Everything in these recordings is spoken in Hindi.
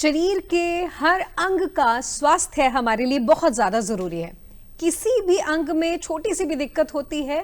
शरीर के हर अंग का स्वास्थ्य हमारे लिए बहुत ज़्यादा ज़रूरी है। किसी भी अंग में छोटी सी भी दिक्कत होती है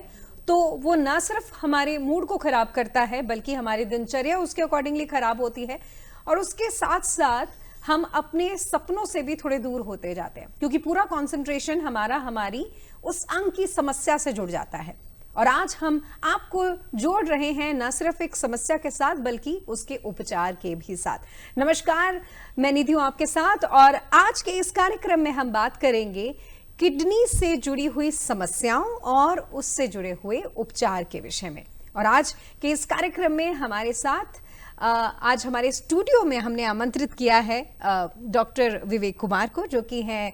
तो वो ना सिर्फ हमारे मूड को खराब करता है बल्कि हमारी दिनचर्या उसके अकॉर्डिंगली खराब होती है और उसके साथ साथ हम अपने सपनों से भी थोड़े दूर होते जाते हैं क्योंकि पूरा कंसंट्रेशन हमारी उस अंग की समस्या से जुड़ जाता है। और आज हम आपको जोड़ रहे हैं न सिर्फ एक समस्या के साथ बल्कि उसके उपचार के भी साथ। नमस्कार, मैं निधि हूं आपके साथ और आज के इस कार्यक्रम में हम बात करेंगे किडनी से जुड़ी हुई समस्याओं और उससे जुड़े हुए उपचार के विषय में। और आज के इस कार्यक्रम में हमारे साथ आज हमारे स्टूडियो में हमने आमंत्रित किया है डॉक्टर विवेक कुमार को, जो कि हैं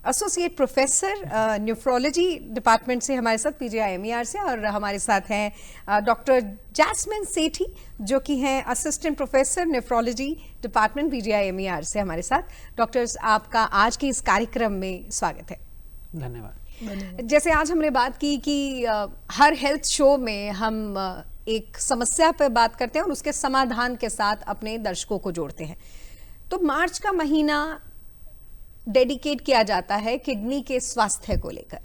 एसोसिएट प्रोफेसर न्यूरोलॉजी डिपार्टमेंट से हमारे साथ PGI-MER से, और हमारे साथ हैं डॉक्टर जैस्मिन सेठी जो कि हैं assistant professor neurology department PGI-MER से हमारे साथ। डॉक्टर्स, आपका आज के इस कार्यक्रम में स्वागत है। धन्यवाद। जैसे आज हमने बात की कि हर हेल्थ शो में हम एक समस्या पर बात करते हैं और उसके समाधान के साथ अपने दर्शकों को जोड़ते हैं। तो मार्च का महीना डेडिकेट किया जाता है किडनी के स्वास्थ्य को लेकर।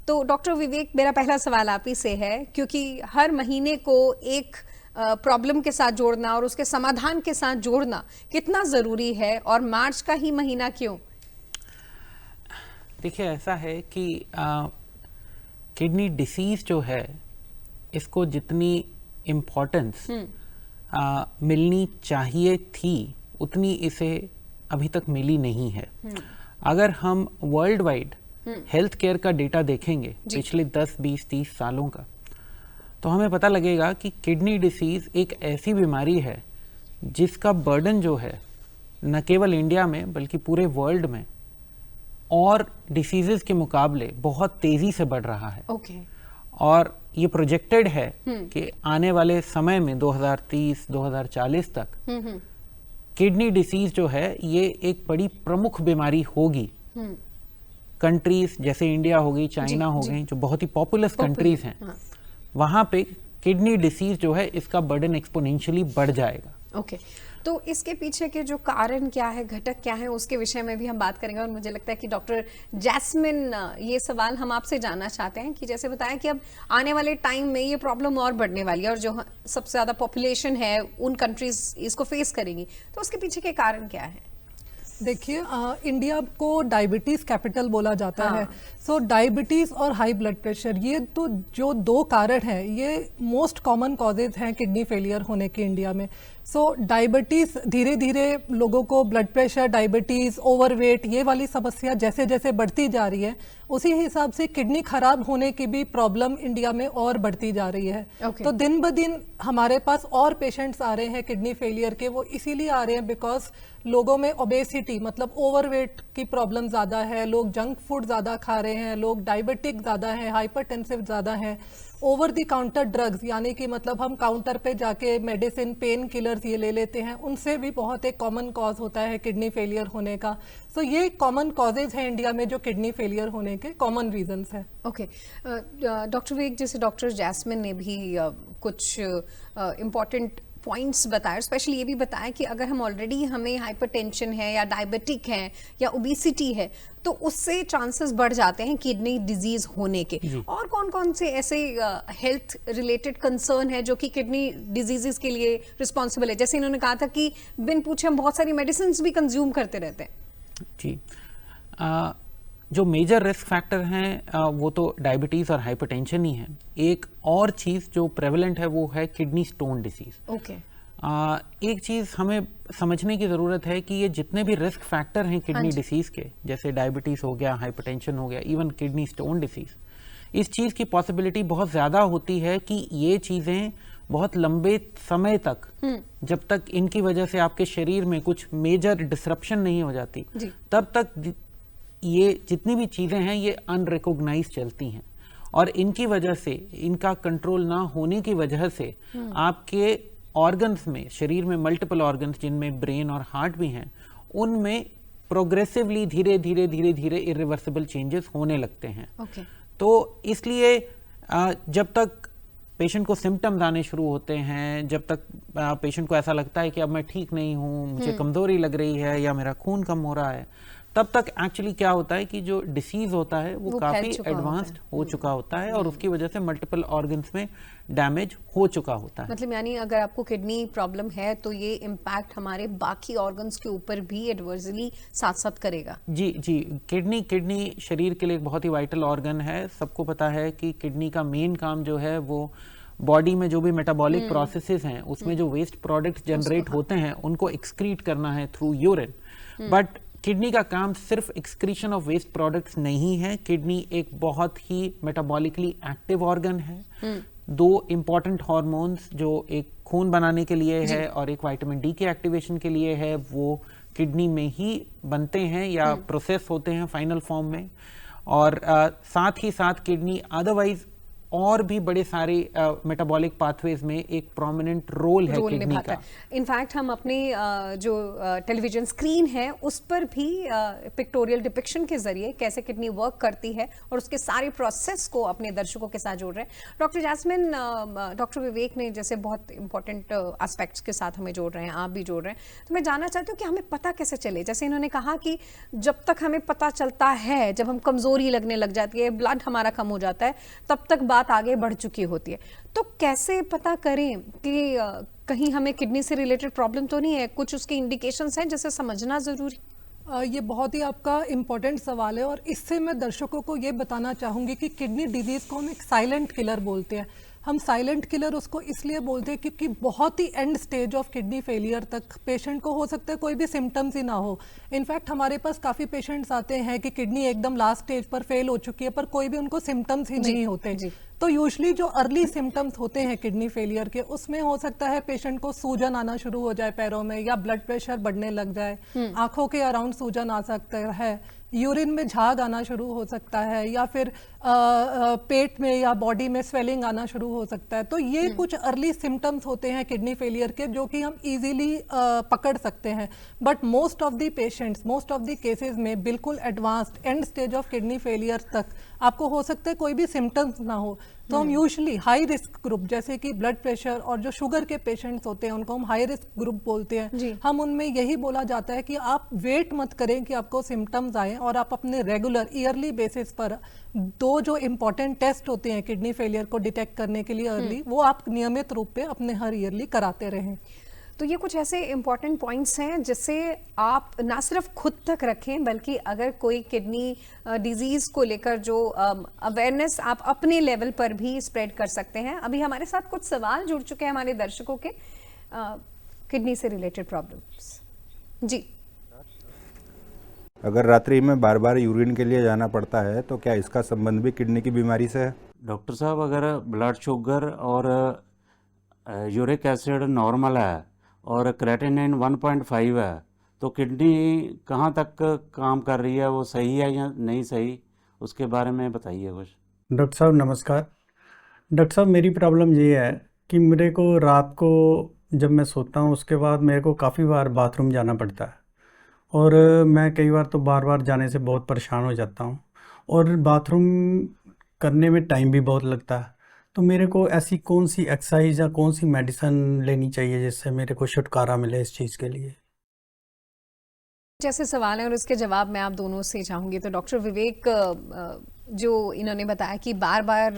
तो डॉक्टर विवेक, मेरा पहला सवाल आप ही से है, क्योंकि हर महीने को एक प्रॉब्लम के साथ जोड़ना और उसके समाधान के साथ जोड़ना कितना ज़रूरी है और मार्च का ही महीना क्यों? देखिए, ऐसा है कि किडनी डिसीज़ जो है इसको जितनी इम्पोर्टेंस मिलनी चाहिए थी उतनी इसे अभी तक मिली नहीं है। अगर हम वर्ल्ड वाइड हेल्थ केयर का डेटा देखेंगे पिछले 10, 20, 30 सालों का, तो हमें पता लगेगा कि किडनी डिसीज़ एक ऐसी बीमारी है जिसका बर्डन जो है न केवल इंडिया में बल्कि पूरे वर्ल्ड में और डिसीजेस के मुकाबले बहुत तेज़ी से बढ़ रहा है। और ये प्रोजेक्टेड है कि आने वाले समय में 2030, 2040 तक किडनी डिसीज जो है ये एक बड़ी प्रमुख बीमारी होगी। कंट्रीज जैसे इंडिया हो गई, चाइना हो गई, जो बहुत ही पॉपुलस कंट्रीज हैं, वहां पे किडनी डिसीज जो है इसका बर्डन एक्सपोनेंशियली बढ़ जाएगा। तो इसके पीछे के जो कारण क्या है, घटक क्या है, उसके विषय में भी हम बात करेंगे। और मुझे लगता है कि डॉक्टर जैस्मिन, ये सवाल हम आपसे जानना चाहते हैं कि जैसे बताया कि अब आने वाले टाइम में ये प्रॉब्लम और बढ़ने वाली है और जो सबसे ज़्यादा पॉपुलेशन है उन कंट्रीज इसको फेस करेंगी, तो उसके पीछे के कारण क्या है? देखिए, इंडिया को डायबिटीज़ कैपिटल बोला जाता है। सो डायबिटीज़ और हाई ब्लड प्रेशर, ये तो जो दो कारण हैं, ये मोस्ट कॉमन कॉजेज हैं किडनी फेलियर होने के इंडिया में। सो डायबिटीज़ धीरे धीरे लोगों को ब्लड प्रेशर, डायबिटीज़, ओवरवेट, ये वाली समस्या जैसे जैसे बढ़ती जा रही है उसी हिसाब से किडनी खराब होने की भी प्रॉब्लम इंडिया में और बढ़ती जा रही है। तो दिन ब दिन हमारे पास और पेशेंट्स आ रहे हैं किडनी फेलियर के। वो इसीलिए आ रहे हैं बिकॉज लोगों में ओबेसिटी मतलब ओवरवेट की प्रॉब्लम ज़्यादा है, लोग जंक फूड ज़्यादा खा रहे हैं, लोग डायबिटिक ज़्यादा हैं, हाइपरटेंसिव ज़्यादा हैं। ओवर द काउंटर ड्रग्स, यानी कि मतलब हम काउंटर पे जाके मेडिसिन, पेन किलर्स ये ले लेते हैं, उनसे भी बहुत एक कॉमन कॉज होता है किडनी फेलियर होने का। सो ये कॉमन कॉजेज हैं इंडिया में जो किडनी फेलियर होने के कॉमन रीजंस हैं। डॉक्टर विवेक, जैसे डॉक्टर जैस्मिन ने भी कुछ इम्पॉर्टेंट पॉइंट्स बताए, स्पेशली ये भी बताया कि अगर हम ऑलरेडी हमें हाइपरटेंशन है या डायबिटिक है या ओबेसिटी है तो उससे चांसेस बढ़ जाते हैं किडनी डिजीज होने के। और कौन कौन से ऐसे हेल्थ रिलेटेड कंसर्न है जो कि किडनी डिजीजेस के लिए रिस्पॉन्सिबल है? जैसे इन्होंने कहा था कि बिन पूछे हम बहुत सारी मेडिसिन भी कंज्यूम करते रहते हैं। जी, जो मेजर रिस्क फैक्टर हैं वो तो डायबिटीज़ और हाइपरटेंशन ही है। एक और चीज़ जो प्रेवलेंट है वो है किडनी स्टोन डिसीज़। एक चीज़ हमें समझने की ज़रूरत है कि ये जितने भी रिस्क फैक्टर हैं किडनी डिसीज़ के, जैसे डायबिटीज़ हो गया, हाइपरटेंशन हो गया, इवन किडनी स्टोन डिसीज़, इस चीज़ की पॉसिबिलिटी बहुत ज़्यादा होती है कि ये चीज़ें बहुत लंबे समय तक, जब तक इनकी वजह से आपके शरीर में कुछ मेजर डिसरप्शन नहीं हो जाती, तब तक ये जितनी भी चीज़ें हैं ये अनरिकॉग्नाइज चलती हैं। और इनकी वजह से, इनका कंट्रोल ना होने की वजह से आपके ऑर्गन्स में, शरीर में मल्टीपल ऑर्गन्स जिनमें ब्रेन और हार्ट भी हैं, उनमें प्रोग्रेसिवली धीरे धीरे धीरे धीरे इरिवर्सिबल चेंजेस होने लगते हैं। तो इसलिए जब तक पेशेंट को सिम्टम्स आने शुरू होते हैं, जब तक पेशेंट को ऐसा लगता है कि अब मैं ठीक नहीं हूँ, मुझे कमज़ोरी लग रही है या मेरा खून कम हो रहा है, तब तक एक्चुअली क्या होता है कि जो डिसीज होता है वो काफ़ी एडवांस्ड हो चुका होता है और उसकी वजह से मल्टीपल ऑर्गन्स में डैमेज हो चुका होता है। मतलब यानी अगर आपको किडनी प्रॉब्लम है तो ये इम्पैक्ट हमारे बाकी ऑर्गन्स के ऊपर भी एडवर्सली साथ साथ करेगा। जी जी, किडनी शरीर के लिए एक बहुत ही वाइटल ऑर्गन है। सबको पता है कि किडनी का मेन काम जो है वो बॉडी में जो भी मेटाबॉलिक प्रोसेसेस हैं उसमें जो वेस्ट प्रोडक्ट्स जनरेट होते हैं उनको एक्सक्रीट करना है थ्रू यूरिन। बट किडनी का काम सिर्फ एक्सक्रीशन ऑफ वेस्ट प्रोडक्ट्स नहीं है। किडनी एक बहुत ही मेटाबॉलिकली एक्टिव ऑर्गन है। दो इंपॉर्टेंट हार्मोन्स जो एक खून बनाने के लिए है और एक विटामिन डी के एक्टिवेशन के लिए है वो किडनी में ही बनते हैं या प्रोसेस होते हैं फाइनल फॉर्म में। और साथ ही साथ किडनी अदरवाइज और भी बड़े सारे मेटाबॉलिक पाथवेज में एक प्रोमिनेंट रोल है किडनी का। इनफैक्ट हम अपने जो टेलीविजन स्क्रीन है उस पर भी पिक्टोरियल डिपिक्शन के जरिए कैसे किडनी वर्क करती है और उसके सारे प्रोसेस को अपने दर्शकों के साथ जोड़ रहे हैं। डॉक्टर जैस्मिन, डॉक्टर विवेक ने जैसे बहुत इंपॉर्टेंट एस्पेक्ट्स के साथ हमें जोड़ रहे हैं, आप भी जोड़ रहे हैं, तो मैं जानना चाहती हूँ कि हमें पता कैसे चले। जैसे इन्होंने कहा कि जब तक हमें पता चलता है, जब हम कमजोरी लगने लग जाती है, ब्लड हमारा कम हो जाता है, तब तक बात आगे बढ़ चुकी होती है। तो कैसे पता करें कि कहीं हमें किडनी से रिलेटेड प्रॉब्लम तो नहीं है? कुछ उसके इंडिकेशंस हैं जिसे समझना जरूरी। ये बहुत ही आपका इम्पोर्टेंट सवाल है और इससे मैं दर्शकों को ये बताना चाहूँगी कि किडनी डिजीज़ को हम एक साइलेंट किलर बोलते हैं। हम साइलेंट किलर उसको इसलिए बोलते हैं क्योंकि बहुत ही end stage of kidney failure तक पेशेंट को हो सकता है कोई भी सिम्टम्स ही ना हो। इनफैक्ट हमारे पास काफ़ी पेशेंट्स आते हैं कि किडनी एकदम लास्ट स्टेज पर फेल हो चुकी है पर कोई भी उनको सिम्टम्स ही नहीं होते। तो यूजुअली जो अर्ली सिम्टम्स होते हैं किडनी फेलियर के उसमें हो सकता है पेशेंट को सूजन आना शुरू हो जाए पैरों में या ब्लड प्रेशर बढ़ने लग जाए, आंखों के अराउंड सूजन आ सकता है, यूरिन में झाग आना शुरू हो सकता है या फिर पेट में या बॉडी में स्वेलिंग आना शुरू हो सकता है। तो ये कुछ अर्ली सिम्टम्स होते हैं किडनी फेलियर के जो कि हम इजीली पकड़ सकते हैं। But most of the patients, most of the cases में बिल्कुल advanced and stage of kidney failure तक आपको हो सकता है कोई भी सिम्टम्स ना हो। तो हम यूजुअली हाई रिस्क ग्रुप जैसे कि ब्लड प्रेशर और जो शुगर के पेशेंट्स होते हैं उनको हम हाई रिस्क ग्रुप बोलते हैं। हम उनमें यही बोला जाता है कि आप वेट मत करें कि आपको सिम्टम्स आए और आप अपने रेगुलर ईयरली बेसिस पर दो जो इम्पोर्टेंट टेस्ट होते हैं किडनी फेलियर को डिटेक्ट करने के लिए अर्ली, वो आप नियमित रूप पे अपने हर ईयरली कराते रहें। तो ये कुछ ऐसे इंपॉर्टेंट पॉइंट्स हैं जिससे आप ना सिर्फ खुद तक रखें बल्कि अगर कोई किडनी डिजीज को लेकर जो अवेयरनेस आप अपने लेवल पर भी स्प्रेड कर सकते हैं। अभी हमारे साथ कुछ सवाल जुड़ चुके हैं हमारे दर्शकों के किडनी से रिलेटेड प्रॉब्लम्स। जी, अगर रात्रि में बार बार यूरिन के लिए जाना पड़ता है तो क्या इसका संबंध भी किडनी की बीमारी से है? डॉक्टर साहब, अगर ब्लड शुगर और यूरिक एसिड नॉर्मल है और क्रेटिनिन 1.5 है तो किडनी कहाँ तक काम कर रही है, वो सही है या नहीं सही, उसके बारे में बताइए कुछ। डॉक्टर साहब नमस्कार। डॉक्टर साहब, मेरी प्रॉब्लम ये है कि मेरे को रात को जब मैं सोता हूँ उसके बाद मेरे को काफ़ी बार बाथरूम जाना पड़ता है और मैं कई बार तो बार बार जाने से बहुत परेशान हो जाता हूँ और बाथरूम करने में टाइम भी बहुत लगता है। तो मेरे को ऐसी कौन सी एक्सरसाइज या कौन सी मेडिसिन लेनी चाहिए जिससे मेरे को छुटकारा मिले इस चीज़ के लिए? जैसे सवाल है और उसके जवाब मैं आप दोनों से चाहूँगी। तो डॉक्टर विवेक, जो इन्होंने बताया कि बार बार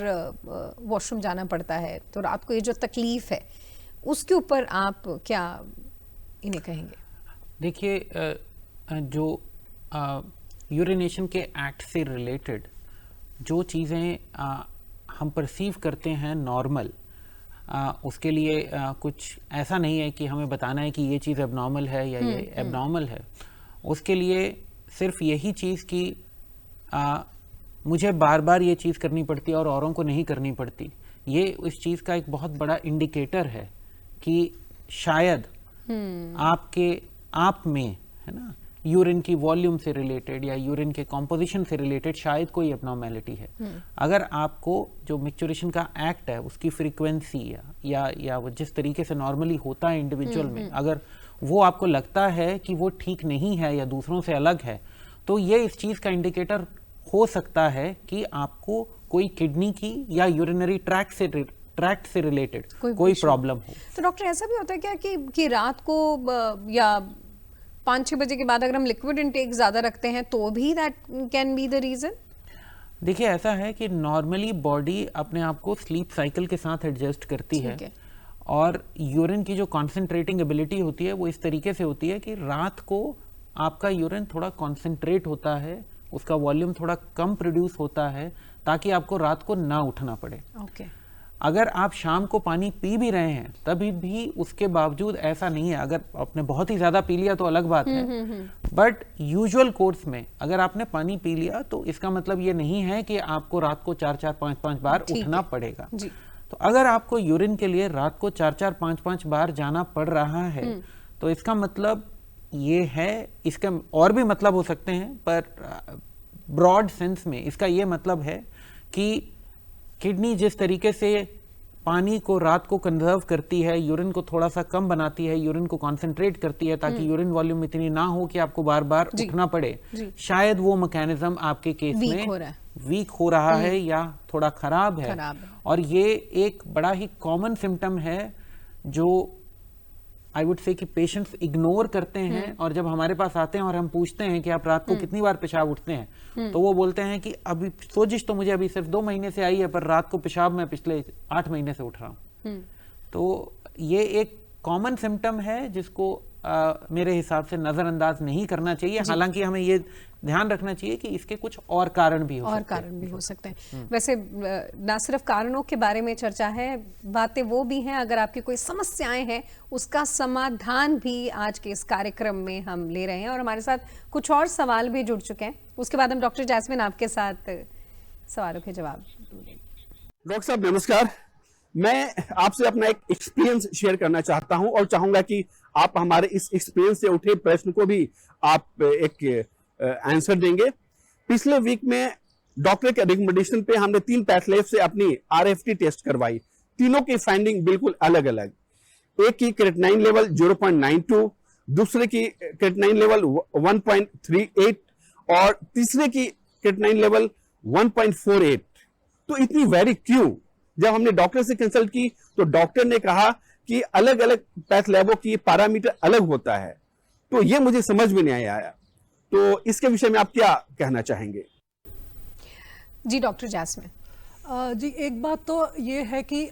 वॉशरूम जाना पड़ता है तो रात को ये जो तकलीफ है उसके ऊपर आप क्या इन्हें कहेंगे? देखिए, जो यूरिनेशन के एक्ट से रिलेटेड जो चीज़ें हम परसीव करते हैं नॉर्मल, उसके लिए कुछ ऐसा नहीं है कि हमें बताना है कि ये चीज़ एबनॉर्मल है या ये एबनॉर्मल है। उसके लिए सिर्फ यही चीज़ कि मुझे बार बार ये चीज़ करनी पड़ती है और औरों को नहीं करनी पड़ती, ये इस चीज़ का एक बहुत बड़ा इंडिकेटर है कि शायद आप में, है ना, यूरिन की वॉल्यूम से रिलेटेड या यूरिन के कॉम्पोजिशन से रिलेटेड शायद कोई एबनॉर्मेलिटी है। अगर आपको जो मिक्सचुरेशन का एक्ट है उसकी फ्रीक्वेंसी या वो जिस तरीके से नॉर्मली होता है इंडिविजुअल में, अगर वो आपको लगता है कि वो ठीक नहीं है या दूसरों से अलग है, तो ये इस चीज़ का इंडिकेटर हो सकता है कि आपको कोई किडनी की या यूरिनरी ट्रैक से ट्रैक्ट से रिलेटेड कोई कोई issue। प्रॉब्लम हो। तो डॉक्टर ऐसा भी होता है क्या कि रात को या 5-6 बजे के बाद अगर हम लिक्विड इनटेक ज्यादा रखते हैं तो भी that can be the reason? देखिए ऐसा है कि नॉर्मली बॉडी अपने आप को स्लीप साइकिल के साथ एडजस्ट करती है, ठीक है। और यूरिन की जो कॉन्सेंट्रेटिंग एबिलिटी होती है वो इस तरीके से होती है कि रात को आपका यूरिन थोड़ा कॉन्सेंट्रेट होता है, उसका वॉल्यूम थोड़ा कम प्रोड्यूस होता है ताकि आपको रात को ना उठना पड़े। ओके। अगर आप शाम को पानी पी भी रहे हैं तभी भी उसके बावजूद ऐसा नहीं है, अगर आपने बहुत ही ज्यादा पी लिया तो अलग बात है, बट यूजुअल कोर्स में अगर आपने पानी पी लिया तो इसका मतलब ये नहीं है कि आपको रात को 4-4, 5-5 बार ठीक उठना है। पड़ेगा। जी। तो अगर आपको यूरिन के लिए रात को 4-4, 5-5 बार जाना पड़ रहा है तो इसका मतलब ये है, इसका और भी मतलब हो सकते हैं, पर ब्रॉड सेंस में इसका ये मतलब है कि किडनी जिस तरीके से पानी को रात को कंजर्व करती है, यूरिन को थोड़ा सा कम बनाती है, यूरिन को कॉन्सेंट्रेट करती है ताकि यूरिन वॉल्यूम इतनी ना हो कि आपको बार बार उठना पड़े, शायद वो मैकेनिज्म आपके केस वीक में हो रहा है। वीक हो रहा है या थोड़ा खराब है। और ये एक बड़ा ही कॉमन सिम्टम है जो आई वुड से कि पेशेंट्स इग्नोर करते हैं, और जब हमारे पास आते हैं और हम पूछते हैं कि आप रात को कितनी बार पेशाब उठते हैं तो वो बोलते हैं कि अभी सोजिश तो मुझे अभी सिर्फ 2 महीने से आई है, पर रात को पेशाब मैं पिछले 8 महीने से उठ रहा हूँ। तो ये एक कॉमन सिम्टम है जिसको मेरे हिसाब से नजरअंदाज नहीं करना चाहिए। हालांकि हमें ये ध्यान रखना चाहिए कि इसके कुछ और कारण भी हो सकते हैं। वैसे ना सिर्फ कारणों के बारे में चर्चा है, बातें वो भी हैं, अगर आपकी कोई समस्याएं हैं उसका समाधान भी आज के इस कार्यक्रम में हम ले रहे हैं, और हमारे साथ कुछ और सवाल भी जुड़ चुके हैं। उसके बाद हम डॉक्टर जैस्मिन आपके साथ सवालों के जवाब देंगे। डॉक्टर साहब नमस्कार, मैं आपसे अपना एक एक्सपीरियंस शेयर करना चाहता हूं और चाहूंगा कि आप हमारे इस एक्सपीरियंस से उठे प्रश्न को भी आप एक आंसर देंगे। पिछले वीक में डॉक्टर के रिकमेंडेशन पे हमने 3 पैथ लैब से अपनी RFT टेस्ट करवाई। तीनों की फाइंडिंग बिल्कुल अलग अलग। एक की क्रेटिनाइन लेवल 0.92, दूसरे की क्रेटिनाइन लेवल 1.38 और तीसरे की क्रेटिनाइन लेवल 1.48। तो इतनी वेरी क्यों? जब हमने डॉक्टर से कंसल्ट की तो डॉक्टर ने कहा कि अलग अलग पैथ लैबों की पैरामीटर अलग होता है, तो ये मुझे समझ में नहीं आया। तो इसके विषय में आप क्या कहना चाहेंगे? जी डॉक्टर जैस्मिन। जी एक बात तो ये है कि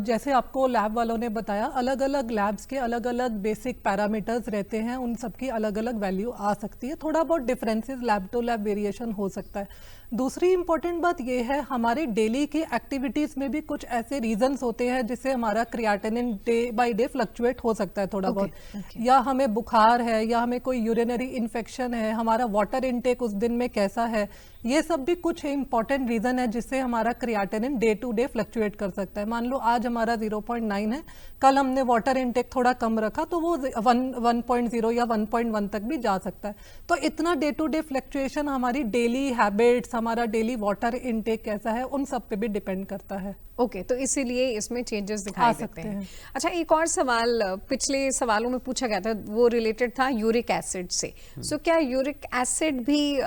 जैसे आपको लैब वालों ने बताया, अलग अलग लैब्स के अलग अलग बेसिक पैरामीटर्स रहते हैं, उन सबकी अलग अलग वैल्यू आ सकती है, थोड़ा बहुत differences lab to lab variation हो सकता है। दूसरी इंपॉर्टेंट बात ये है, हमारे डेली की एक्टिविटीज़ में भी कुछ ऐसे रीजंस होते हैं जिससे हमारा creatinine day by day fluctuate हो सकता है थोड़ा बहुत, या हमें बुखार है, या हमें कोई यूरिनरी इन्फेक्शन है, हमारा वाटर इनटेक उस दिन में कैसा है, ये सब भी कुछ इंपॉर्टेंट रीज़न है जिससे हमारा creatinine day to day fluctuate कर सकता है। मान लो आज हमारा 0.9 है, कल हमने वाटर इनटेक थोड़ा कम रखा तो वो 1.0 या 1.1 तक भी जा सकता है। तो इतना डे टू डे फ्लक्चुएशन हमारी डेली हैबिट्स, हमारा डेली वाटर इनटेक कैसा है, उन सब पे भी डिपेंड करता है। ओके, तो इसीलिए इसमें चेंजेस दिखाई देते हैं। अच्छा, एक और सवाल पिछले सवालों में पूछा गया था, वो रिलेटेड था यूरिक एसिड से। सो क्या यूरिक एसिड भी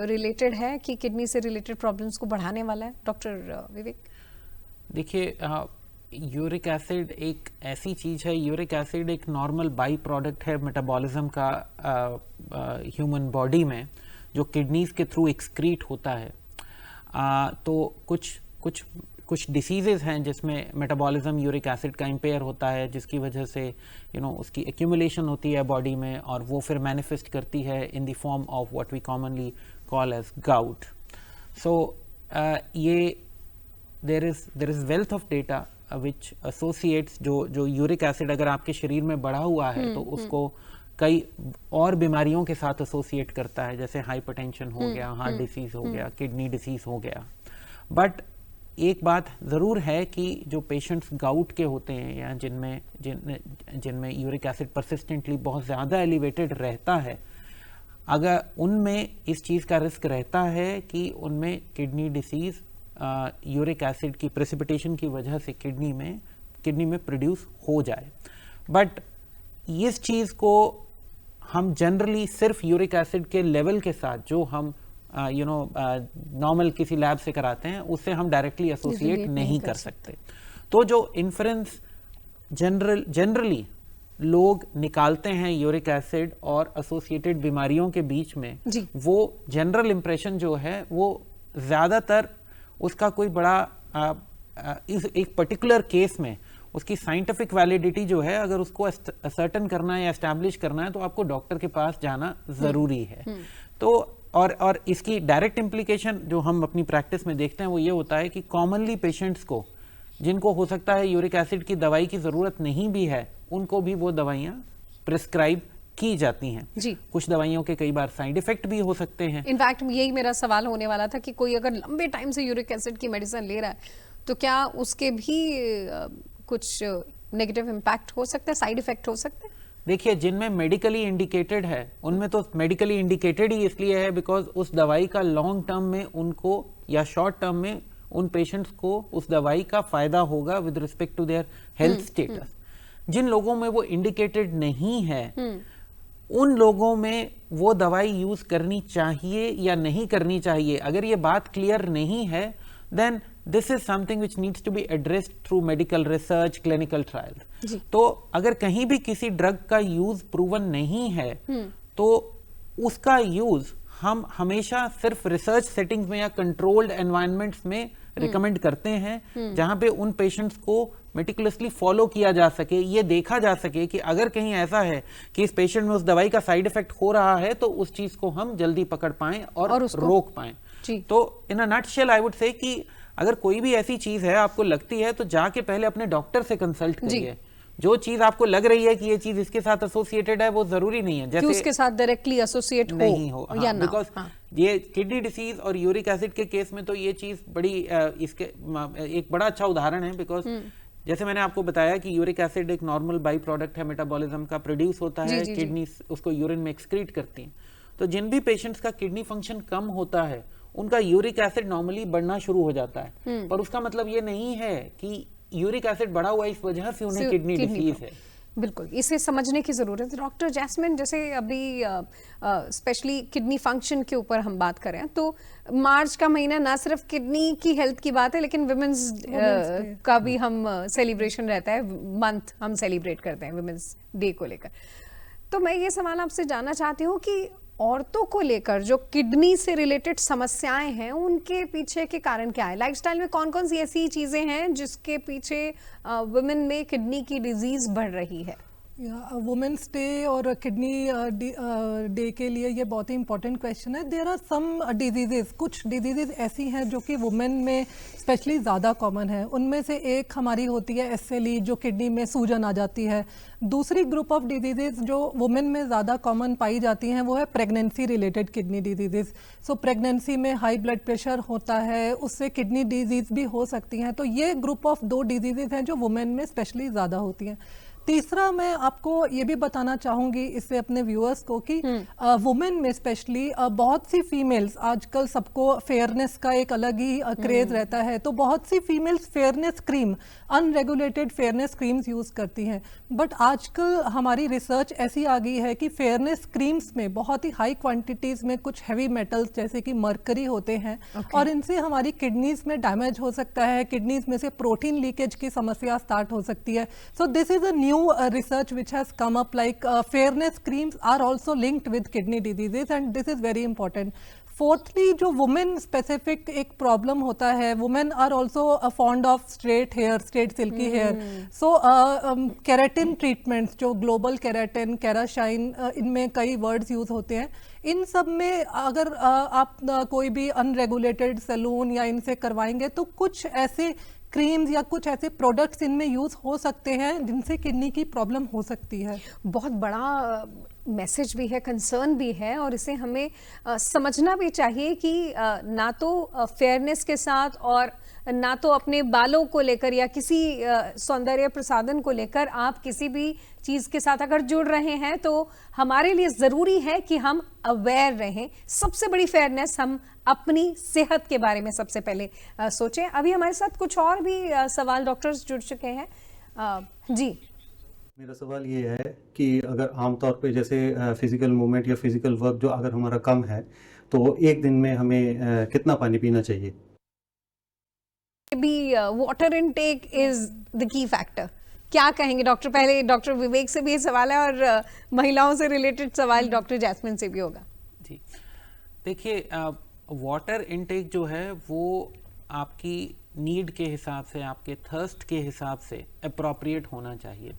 रिलेटेड है कि किडनी से रिलेटेड प्रॉब्लम्स को बढ़ाने वाला है, डॉक्टर विवेक? देखिए, यूरिक एसिड एक ऐसी चीज है, यूरिक एसिड एक नॉर्मल बाई प्रोडक्ट है मेटाबॉलिज्म का ह्यूमन बॉडी में, जो किडनीज के थ्रू एक्सक्रीट होता है। तो कुछ डिसीजेज हैं जिसमें मेटाबॉलिज्म यूरिक एसिड का इम्पेयर होता है, जिसकी वजह से उसकी एक्यूमुलेशन होती है बॉडी में, और वो फिर मैनिफेस्ट करती है in the form of what we commonly call as gout. So ये there is wealth of data which associates जो यूरिक एसिड अगर आपके शरीर में बढ़ा हुआ है तो उसको कई और बीमारियों के साथ एसोसिएट करता है, जैसे हाइपरटेंशन हो गया, हार्ट डिसीज हो गया, किडनी डिसीज हो गया। बट एक बात ज़रूर है कि जो पेशेंट्स गाउट के होते हैं या जिनमें यूरिक एसिड परसिस्टेंटली बहुत ज़्यादा एलिवेटेड रहता है, अगर उनमें इस चीज़ का रिस्क रहता है कि उनमें किडनी डिसीज़ यूरिक एसिड की प्रेसिपिटेशन की वजह से किडनी में प्रोड्यूस हो जाए। बट इस चीज़ को हम जनरली सिर्फ यूरिक एसिड के लेवल के साथ, जो हम नॉर्मल किसी लैब से कराते हैं, उससे हम डायरेक्टली एसोसिएट नहीं कर सकते। तो जो इन्फ्रेंस जनरली लोग निकालते हैं यूरिक एसिड और एसोसिएटेड बीमारियों के बीच में, जी। वो जनरल इंप्रेशन जो है वो ज़्यादातर उसका कोई बड़ा इस एक पर्टिकुलर केस में उसकी साइंटिफिक वैलिडिटी जो है, अगर उसको असर्टन करना है या एस्टैब्लिश करना है तो आपको डॉक्टर के पास जाना ज़रूरी है। तो और इसकी डायरेक्ट इम्प्लीकेशन जो हम अपनी प्रैक्टिस में देखते हैं वो ये होता है कि कॉमनली पेशेंट्स को, जिनको हो सकता है यूरिक एसिड की दवाई की ज़रूरत नहीं भी है, उनको भी वो दवाइयाँ प्रिस्क्राइब की जाती हैं। जी। कुछ दवाइयों के कई बार साइड इफेक्ट भी हो सकते हैं। इनफैक्ट यही मेरा सवाल होने वाला था कि कोई अगर लंबे टाइम से यूरिक एसिड की मेडिसिन ले रहा है तो क्या उसके भी कुछ नेगेटिव इम्पैक्ट हो सकता है, साइड इफेक्ट हो सकते हैं? देखिए, जिनमें मेडिकली इंडिकेटेड है उनमें तो मेडिकली इंडिकेटेड ही इसलिए है बिकॉज उस दवाई का लॉन्ग टर्म में उनको या शॉर्ट टर्म में उन पेशेंट्स को उस दवाई का फायदा होगा with respect to their health status. जिन लोगों में वो इंडिकेटेड नहीं है उन लोगों में वो दवाई यूज करनी चाहिए या नहीं करनी चाहिए, अगर ये बात क्लियर नहीं है then this is something which needs to be addressed through medical research, clinical trials. तो अगर कहीं भी किसी ड्रग का यूज प्रूवन नहीं है तो उसका यूज हम हमेशा सिर्फ रिसर्च सेटिंग्स में या कंट्रोल्ड एनवायरनमेंट्स में रिकमेंड करते हैं जहां पे उन पेशेंट्स को मेटिकुलसली फॉलो किया जा सके, ये देखा जा सके कि अगर कहीं ऐसा है कि इस पेशेंट में उस दवाई का साइड इफेक्ट हो रहा है तो उस चीज को हम जल्दी पकड़ पाएं और रोक पाएं। तो इन a nutshell I would say कि अगर कोई भी ऐसी चीज है आपको लगती है तो जाके पहले अपने डॉक्टर से कंसल्ट करिए। जो चीज आपको लग रही है कि ये चीज इसके साथ एसोसिएटेड है वो जरूरी नहीं है जैसे उसके साथ डायरेक्टली एसोसिएट नहीं हो या ना। बिकॉज ये किडनी डिसीज और यूरिक एसिड के केस में तो ये चीज बड़ी इसके एक बड़ा अच्छा उदाहरण है। बिकॉज जैसे मैंने आपको बताया कि यूरिक एसिड एक नॉर्मल बाई प्रोडक्ट है मेटाबॉलिज्म का, प्रोड्यूस होता है, किडनी उसको यूरिन में एक्सक्रीट करती है। तो जिन भी पेशेंट्स का किडनी फंक्शन कम होता है उनका यूरिक एसिड नॉर्मली बढ़ना शुरू हो जाता है, पर उसका मतलब ये नहीं है कि यूरिक एसिड बढ़ा हुआ इस वजह से उन्हें किडनी डिसीज है। बिल्कुल, इसे समझने की जरूरत है। डॉक्टर जैस्मिन, जैसे अभी स्पेशली किडनी फंक्शन के ऊपर हम बात करें तो मार्च का महीना ना सिर्फ किडनी की हेल्थ की बात है लेकिन विमेंस का भी हम सेलिब्रेशन रहता है, मंथ हम सेलिब्रेट करते हैं विमेंस डे को लेकर। तो मैं ये सवाल आपसे जानना चाहती हूँ कि औरतों को लेकर जो किडनी से रिलेटेड समस्याएं हैं उनके पीछे के कारण क्या है? लाइफस्टाइल में कौन कौन सी ऐसी चीजें हैं जिसके पीछे वुमेन में किडनी की डिजीज बढ़ रही है? वुमेन्स डे और किडनी डे के लिए ये बहुत ही इंपॉर्टेंट क्वेश्चन है। देयर आर सम डिजीजेस, कुछ डिजीजेस ऐसी हैं जो कि वुमेन में स्पेशली ज़्यादा कॉमन है। उनमें से एक हमारी होती है SLE, जो किडनी में सूजन आ जाती है। दूसरी ग्रुप ऑफ डिजीजेस जो वुमेन में ज़्यादा कॉमन पाई जाती हैं वो है प्रेगनेंसी रिलेटेड किडनी डिजीजेस। सो प्रेगनेंसी में हाई ब्लड प्रेशर होता है, उससे किडनी डिजीज़ भी हो सकती हैं। तो ये ग्रुप ऑफ 2 डिजीजेस हैं जो वुमेन में स्पेशली ज़्यादा होती हैं। तीसरा मैं आपको ये भी बताना चाहूँगी इससे अपने व्यूअर्स को कि वुमेन में स्पेशली बहुत सी फीमेल्स, आजकल सबको फेयरनेस का एक अलग ही क्रेज रहता है, तो बहुत सी females fairness cream, unregulated fairness creams use करती हैं। बट आजकल हमारी रिसर्च ऐसी आ गई है कि फेयरनेस क्रीम्स में बहुत ही हाई क्वांटिटीज़ में कुछ हैवी मेटल्स जैसे कि मर्करी होते हैं और इनसे हमारी किडनीज में डैमेज हो सकता है, किडनीज में से प्रोटीन लीकेज की समस्या स्टार्ट हो सकती है। So this is a new research which has come up, like fairness creams are also linked with kidney diseases and this is very important. Fourthly, जो वुमेन स्पेसिफिक एक प्रॉब्लम होता है, women are also fond of straight hair, straight silky hair. So keratin treatments, जो ग्लोबल केराटिन, केराशाइन, इनमें कई वर्ड्स यूज होते हैं। इन सब में अगर आप कोई भी अनरेगुलेटेड सैलून या इनसे करवाएंगे तो कुछ ऐसे क्रीम्स या कुछ ऐसे प्रोडक्ट्स इनमें यूज हो सकते हैं जिनसे किडनी की प्रॉब्लम हो सकती है। बहुत बड़ा मैसेज भी है, कंसर्न भी है और इसे हमें समझना भी चाहिए कि ना तो फेयरनेस के साथ और ना तो अपने बालों को लेकर या किसी सौंदर्य प्रसाधन को लेकर आप किसी भी चीज़ के साथ अगर जुड़ रहे हैं तो हमारे लिए ज़रूरी है कि हम अवेयर रहें। सबसे बड़ी फेयरनेस हम अपनी सेहत के बारे में सबसे पहले सोचें। अभी हमारे साथ कुछ और भी सवाल डॉक्टर्स जुड़ चुके हैं। जी, मेरा सवाल ये है कि अगर आमतौर पे जैसे फिजिकल मूवमेंट या फिजिकल वर्क जो अगर हमारा कम है तो एक दिन में हमें कितना पानी पीना चाहिए? Water intake is the key factor? क्या कहेंगे डॉक्टर? पहले डॉक्टर विवेक से भी ये सवाल है और महिलाओं से रिलेटेड सवाल डॉक्टर जैस्मिन से भी होगा। जी, देखिए, वाटर इनटेक जो है वो आपकी नीड के हिसाब से, आपके थर्स्ट के हिसाब से अप्रोप्रिएट होना चाहिए।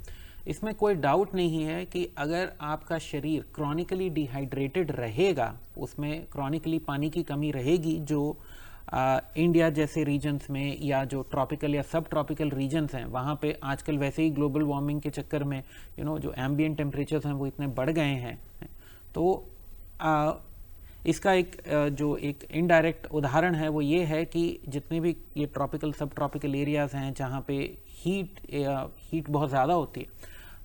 इसमें कोई डाउट नहीं है कि अगर आपका शरीर क्रॉनिकली डिहाइड्रेटेड रहेगा, उसमें क्रॉनिकली पानी की कमी रहेगी, जो इंडिया जैसे रीजन्स में या जो ट्रॉपिकल या सब ट्रॉपिकल रीजन्स हैं वहाँ पे आजकल वैसे ही ग्लोबल वार्मिंग के चक्कर में जो एम्बिएंट टेम्परेचर्स हैं वो इतने बढ़ गए हैं, तो इसका जो एक इनडायरेक्ट उदाहरण है वो ये है कि जितने भी ये ट्रॉपिकल सब ट्रॉपिकल एरियाज़ हैं जहाँ पे हीट बहुत ज़्यादा होती है,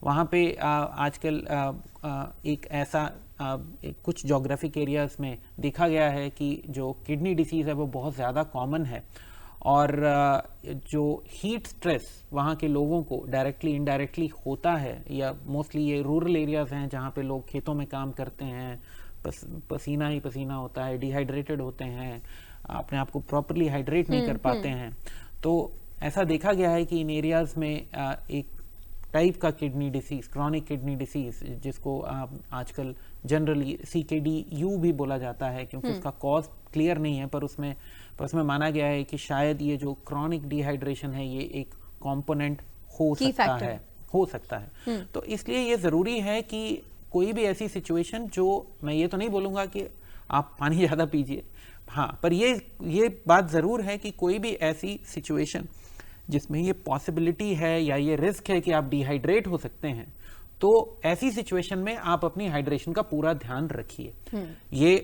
वहाँ पे आजकल एक ऐसा कुछ जोग्राफिक एरियाज़ में देखा गया है कि जो किडनी डिसीज़ है वो बहुत ज़्यादा कॉमन है, और जो हीट स्ट्रेस वहाँ के लोगों को डायरेक्टली इनडायरेक्टली होता है, या मोस्टली ये रूरल एरियाज़ हैं जहाँ पे लोग खेतों में काम करते हैं, पसीना ही पसीना होता है, डिहाइड्रेटेड होते हैं, अपने आप को प्रॉपरली हाइड्रेट नहीं कर पाते हैं, तो ऐसा देखा गया है कि इन एरियाज़ में एक टाइप का kidney disease, chronic kidney disease, जिसको आजकल जनरली CKD-U भी बोला जाता है, क्योंकि उसका कॉज क्लियर नहीं है, पर उसमें माना गया है कि शायद ये जो क्रॉनिक डिहाइड्रेशन है ये एक कंपोनेंट हो सकता है। तो इसलिए ये ज़रूरी है कि कोई भी ऐसी सिचुएशन, जो मैं ये तो नहीं बोलूँगा कि आप पानी ज़्यादा पीजिए, हाँ, पर ये बात ज़रूर है कि कोई भी ऐसी सिचुएशन जिसमें ये पॉसिबिलिटी है या ये रिस्क है कि आप डिहाइड्रेट हो सकते हैं, तो ऐसी सिचुएशन में आप अपनी हाइड्रेशन का पूरा ध्यान रखिए। ये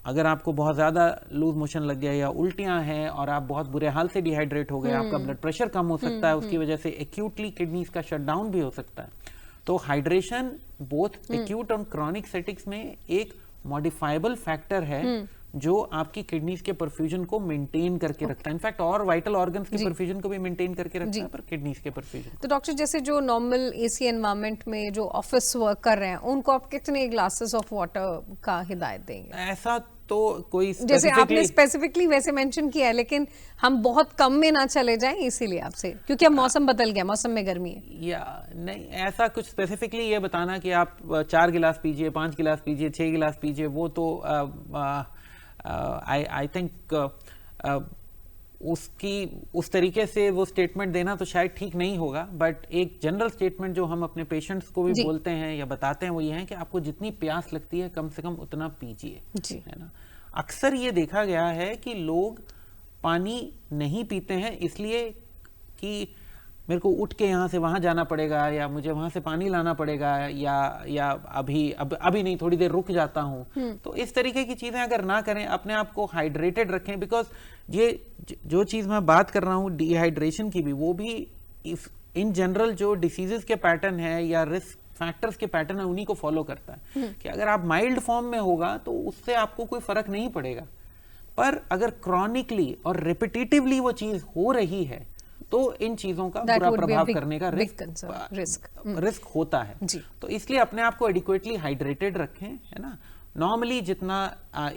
अगर आपको बहुत ज़्यादा लूज मोशन लग गया या उल्टियाँ हैं और आप बहुत बुरे हाल से डिहाइड्रेट हो गए, आपका ब्लड प्रेशर कम हो सकता है, उसकी वजह से एक्यूटली किडनीज का शटडाउन भी हो सकता है। तो हाइड्रेशन बोथ एक्यूट और क्रॉनिक सेटिंग्स में एक मॉडिफाइबल फैक्टर है जो आपकी किडनीज के परफ्यूजन को मेंटेन करके रखता है, इनफैक्ट और वाइटल ऑर्गन्स की परफ्यूजन को भी मेंटेन करके रखता है, पर किडनीज के परफ्यूजन। तो डॉक्टर, जैसे जो नॉर्मल एसी एनवायरनमेंट में जो ऑफिस वर्क कर रहे हैं, उनको आप कितने ग्लासेस ऑफ वाटर का हिदायत देंगे? ऐसा तो कोई जैसे आपने स्पेसिफिकली वैसे मेंशन किया है, लेकिन हम बहुत कम में ना चले जाएं, इसीलिए आपसे, क्योंकि अब मौसम बदल गया, मौसम में गर्मी है। या नहीं, ऐसा कुछ स्पेसिफिकली ये बताना कि आप 4 गिलास पीजिए, 5 गिलास पीजिए, 6 गिलास पीजिए, वो तो आई थिंक उस तरीके से वो स्टेटमेंट देना तो शायद ठीक नहीं होगा, बट एक जनरल स्टेटमेंट जो हम अपने पेशेंट्स को भी बोलते हैं या बताते हैं वो ये है कि आपको जितनी प्यास लगती है कम से कम उतना पीजिए, है ना। अक्सर ये देखा गया है कि लोग पानी नहीं पीते हैं इसलिए कि मेरे को उठ के यहाँ से वहाँ जाना पड़ेगा, या मुझे वहाँ से पानी लाना पड़ेगा, या अभी नहीं, थोड़ी देर रुक जाता हूँ। तो इस तरीके की चीज़ें अगर ना करें, अपने आप को हाइड्रेटेड रखें, बिकॉज ये जो चीज़ मैं बात कर रहा हूँ डिहाइड्रेशन की भी, वो भी इन जनरल जो डिसीजेस के पैटर्न है या रिस्क फैक्टर्स के पैटर्न है उन्हीं को फॉलो करता है। कि अगर आप माइल्ड फॉर्म में होगा तो उससे आपको कोई फर्क नहीं पड़ेगा, पर अगर क्रॉनिकली और रिपीटेटिवली वो चीज़ हो रही है तो इन चीजों का बुरा प्रभाव करने का रिस्क होता है। तो इसलिए अपने आप को एडिक्वेटली हाइड्रेटेड रखें, है ना। नॉर्मली जितना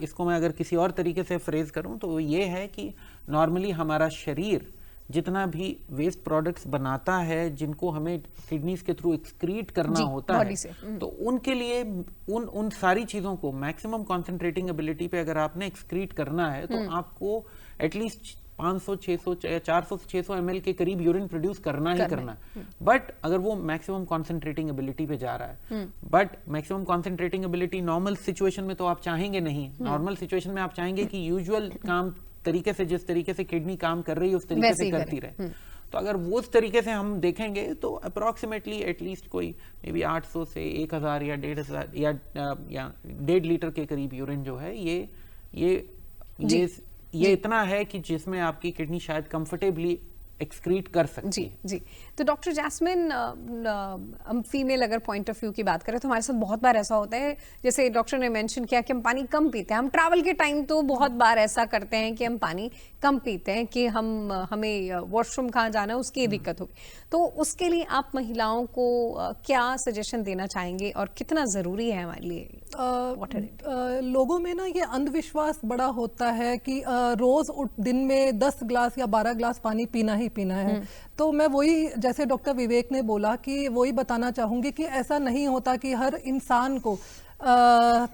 इसको मैं अगर किसी और तरीके से फ्रेज करूं तो ये है कि नॉर्मली हमारा शरीर जितना भी वेस्ट प्रोडक्ट्स बनाता है जिनको हमें किडनीज के थ्रू एक्सक्रीट करना होता है, तो उनके लिए उन सारी चीज़ों को मैक्सिमम कॉन्सेंट्रेटिंग एबिलिटी पे अगर आपने एक्सक्रीट करना है तो आपको एटलीस्ट 500, 600, 400 से 600 ml के करीब यूरिन प्रोड्यूस करना ही करना है। बट अगर वो मैक्सिमम कॉन्सेंट्रेटिंग एबिलिटी पे जा रहा है, but maximum concentrating ability normal situation में तो आप चाहेंगे नहीं। नॉर्मल सिचुएशन में आप चाहेंगे कि यूजुअल काम तरीके से, जिस तरीके से किडनी काम कर रही है उस तरीके से करती रहे। तो अगर वो उस तरीके से हम देखेंगे तो अप्रोक्सीमेटली एटलीस्ट कोई मे बी 800 से 1000 या 1500 या 1.5 लीटर के करीब यूरिन जो है ये इतना है कि जिसमें आपकी किडनी शायद कंफर्टेबली एक्सक्रीट कर सकती है। जी। तो डॉक्टर जैस्मिन, हम फीमेल अगर पॉइंट ऑफ व्यू की बात करें तो हमारे साथ बहुत बार ऐसा होता है, जैसे डॉक्टर ने मेंशन किया कि हम पानी कम पीते हैं। हम ट्रैवल के टाइम तो बहुत बार ऐसा करते हैं कि हम पानी कम पीते हैं कि हमें वॉशरूम कहाँ जाना है उसकी दिक्कत होगी। तो उसके लिए आप महिलाओं को क्या सजेशन देना चाहेंगे और कितना ज़रूरी है हमारे लिए वाटर? लोगों में ना ये अंधविश्वास बड़ा होता है कि रोज़ दिन में 10 ग्लास या 12 ग्लास पानी पीना ही ही पीना है। तो मैं वही, जैसे डॉक्टर विवेक ने बोला, कि वही बताना चाहूँगी कि ऐसा नहीं होता कि हर इंसान को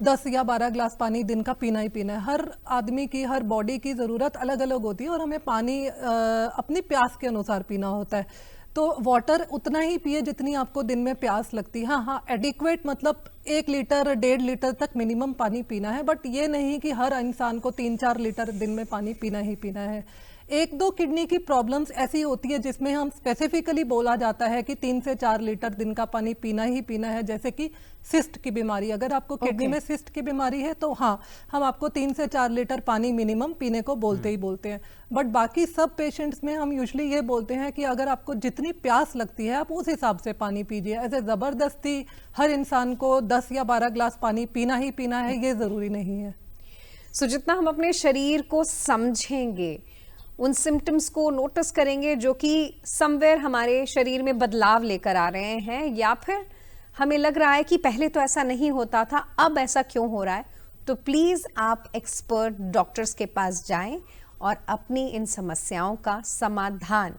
10 या 12 ग्लास पानी दिन का पीना ही पीना है। हर आदमी की, हर बॉडी की ज़रूरत अलग अलग होती है और हमें पानी अपनी प्यास के अनुसार पीना होता है। तो वाटर उतना ही पिए जितनी आपको दिन में प्यास लगती है। हाँ, एडिक्वेट मतलब 1 लीटर 1.5 लीटर तक मिनिमम पानी पीना है, बट ये नहीं कि हर इंसान को 3-4 लीटर दिन में पानी पीना ही पीना है। 1-2 किडनी की प्रॉब्लम्स ऐसी होती है जिसमें हम स्पेसिफिकली बोला जाता है कि 3 से 4 लीटर दिन का पानी पीना ही पीना है, जैसे कि सिस्ट की बीमारी। अगर आपको किडनी में सिस्ट की बीमारी है तो हाँ, हम आपको 3 से 4 लीटर पानी मिनिमम पीने को बोलते ही बोलते हैं। बट बाकी सब पेशेंट्स में हम यूजुअली ये बोलते हैं कि अगर आपको जितनी प्यास लगती है आप उस हिसाब से पानी पीजिए। ऐसे ज़बरदस्ती हर इंसान को 10 या 12 ग्लास पानी पीना ही पीना है, ये ज़रूरी नहीं है। सो जितना हम अपने शरीर को समझेंगे, उन सिम्टम्स को नोटिस करेंगे जो कि समवेयर हमारे शरीर में बदलाव लेकर आ रहे हैं, या फिर हमें लग रहा है कि पहले तो ऐसा नहीं होता था, अब ऐसा क्यों हो रहा है, तो प्लीज़ आप एक्सपर्ट डॉक्टर्स के पास जाएं और अपनी इन समस्याओं का समाधान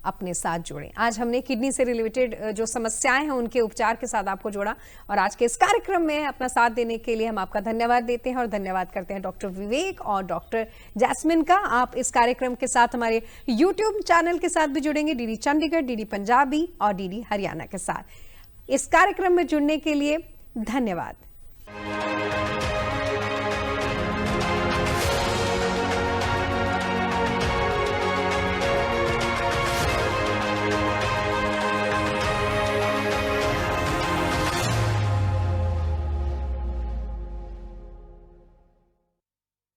अपने साथ जोड़ें। आज हमने किडनी से रिलेटेड जो समस्याएं हैं उनके उपचार के साथ आपको जोड़ा, और आज के इस कार्यक्रम में अपना साथ देने के लिए हम आपका धन्यवाद देते हैं और धन्यवाद करते हैं डॉक्टर विवेक और डॉक्टर जैस्मिन का। आप इस कार्यक्रम के साथ हमारे यूट्यूब चैनल के साथ भी जुड़ेंगे, डीडी चंडीगढ़, डीडी पंजाबी और डीडी हरियाणा के साथ। इस कार्यक्रम में जुड़ने के लिए धन्यवाद।